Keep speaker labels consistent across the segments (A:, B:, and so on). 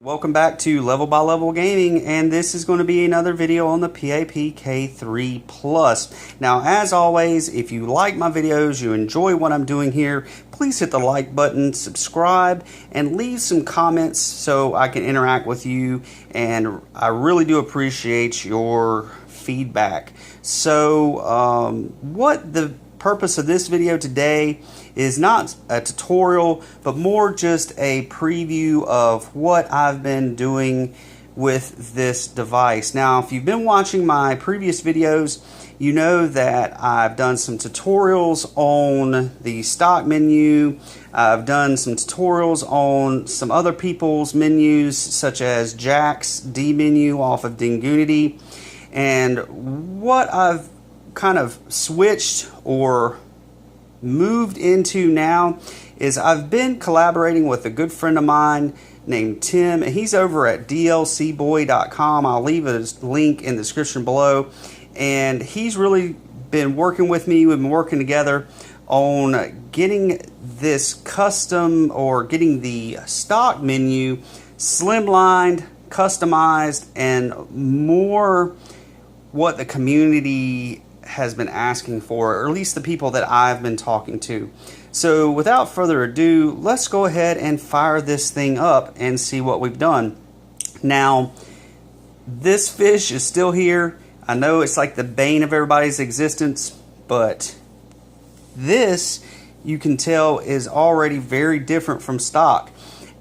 A: Welcome back to Level by Level Gaming, and this is going to be another video on the PAP K3 Plus. Now, as always, if you like my videos, you enjoy what I'm doing here, please hit the like button, subscribe, and leave some comments so I can interact with you, and I really do appreciate your feedback. So, what the purpose of this video today is not a tutorial, but more just a preview of what I've been doing with this device. Now, if you've been watching my previous videos, you know that I've done some tutorials on the stock menu. I've done some tutorials on some other people's menus, such as Jack's D menu off of Dingunity. And what I've kind of switched or moved into now is I've been collaborating with a good friend of mine named Tim, and he's over at dlcboy.com. I'll leave a link in the description below, and he's really been working with me. We've been working together on getting this custom, or getting the stock menu slimlined, customized, and more what the community has been asking for, or at least the people that I've been talking to. So without further ado, let's go ahead and fire this thing up and see what we've done. Now, this fish is still here. I know it's like the bane of everybody's existence, but this, you can tell, is already very different from stock.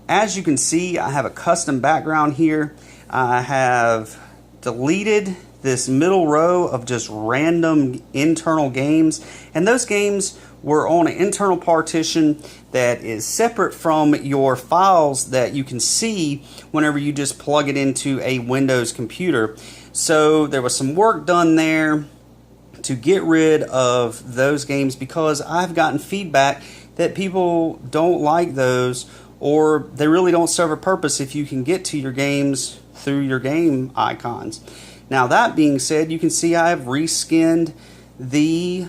A: As you can see, I have a custom background here. I have deleted this middle row of just random internal games, and those games were on an internal partition that is separate from your files that you can see whenever you just plug it into a Windows computer. So there was some work done there to get rid of those games, because I've gotten feedback that people don't like those, or they really don't serve a purpose if you can get to your games through your game icons. Now, that being said, you can see I've reskinned the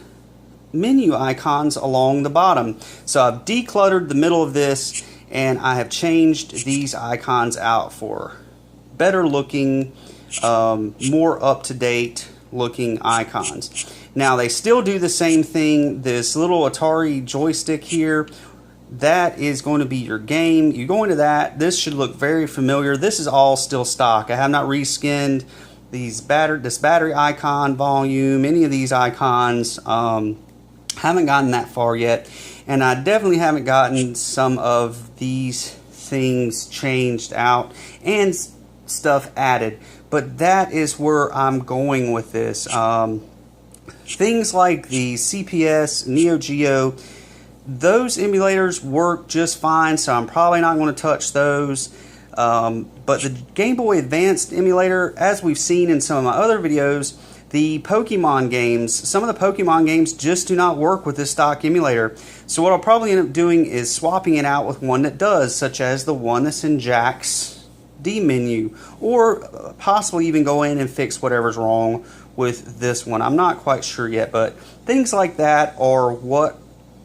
A: menu icons along the bottom. So I've decluttered the middle of this, and I have changed these icons out for better looking, more up-to-date looking icons. Now, they still do the same thing. This little Atari joystick here, that is going to be your game. You go into that. This should look very familiar. This is all still stock. I have not reskinned this battery icon, volume, any of these icons. Haven't gotten that far yet, and I definitely haven't gotten some of these things changed out and stuff added, but that is where I'm going with this. Things like the CPS, Neo Geo, those emulators work just fine, so I'm probably not going to touch those. But the Game Boy Advanced emulator, as we've seen in some of my other videos, the Pokemon games, some of the Pokemon games just do not work with this stock emulator. So what I'll probably end up doing is swapping it out with one that does, such as the one that's in Jack's D menu, or possibly even go in and fix whatever's wrong with this one. I'm not quite sure yet, but things like that are what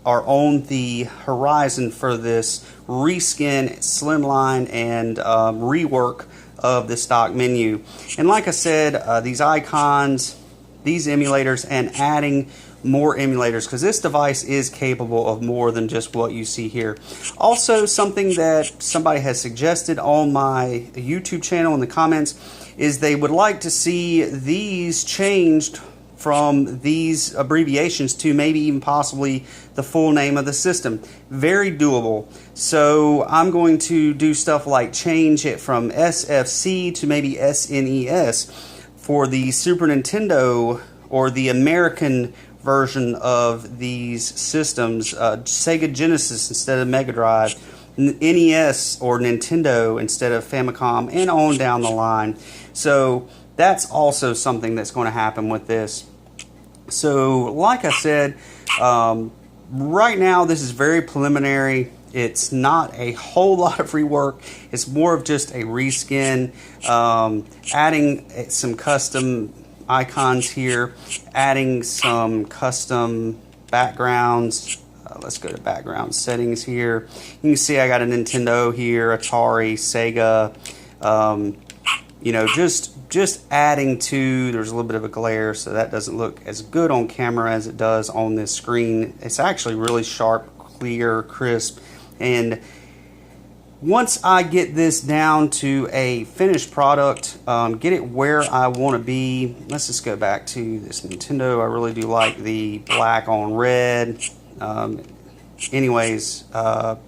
A: are on the horizon for this reskin, slimline, and rework of the stock menu. And like I said, these icons, these emulators, and adding more emulators, because this device is capable of more than just what you see here. Also, something that somebody has suggested on my YouTube channel in the comments is they would like to see these changed from these abbreviations to maybe even possibly the full name of the system. Very doable. So I'm going to do stuff like change it from SFC to maybe SNES for the Super Nintendo, or the American version of these systems, Sega Genesis instead of Mega Drive, NES or Nintendo instead of Famicom, and on down the line. So that's also something that's going to happen with this. So, like I said, right now this is very preliminary. It's not a whole lot of rework. It's more of just a reskin, adding some custom icons here, adding some custom backgrounds. Let's go to background settings here. You can see I got a Nintendo here, Atari, Sega, You know, just adding to, there's a little bit of a glare, so that doesn't look as good on camera as it does on this screen. It's actually really sharp, clear, crisp, and once I get this down to a finished product, get it where I want to be. Let's just go back to this Nintendo. I really do like the black on red. But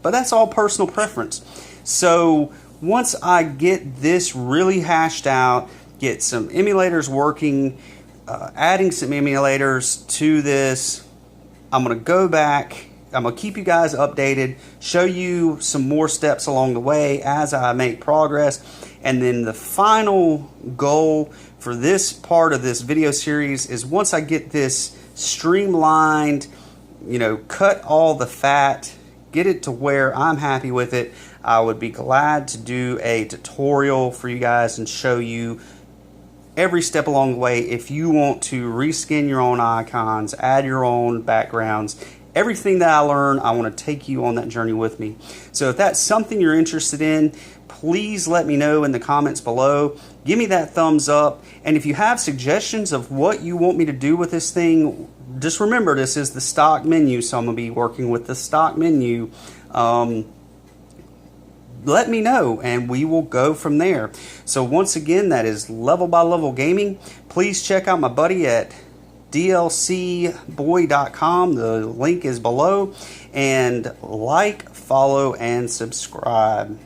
A: that's all personal preference. So once I get this really hashed out, get some emulators working, adding some emulators to this, I'm going to go back. I'm going to keep you guys updated, show you some more steps along the way as I make progress. And then the final goal for this part of this video series is once I get this streamlined, you know, cut all the fat, get it to where I'm happy with it, I would be glad to do a tutorial for you guys and show you every step along the way. If you want to reskin your own icons, add your own backgrounds, everything that I learn, I want to take you on that journey with me. So if that's something you're interested in, please let me know in the comments below. Give me that thumbs up. And if you have suggestions of what you want me to do with this thing, just remember this is the stock menu, so I'm going to be working with the stock menu. Let me know and we will go from there. So once again, that is Level by Level Gaming. Please check out my buddy at dlcboy.com. The link is below. And like, follow, and subscribe.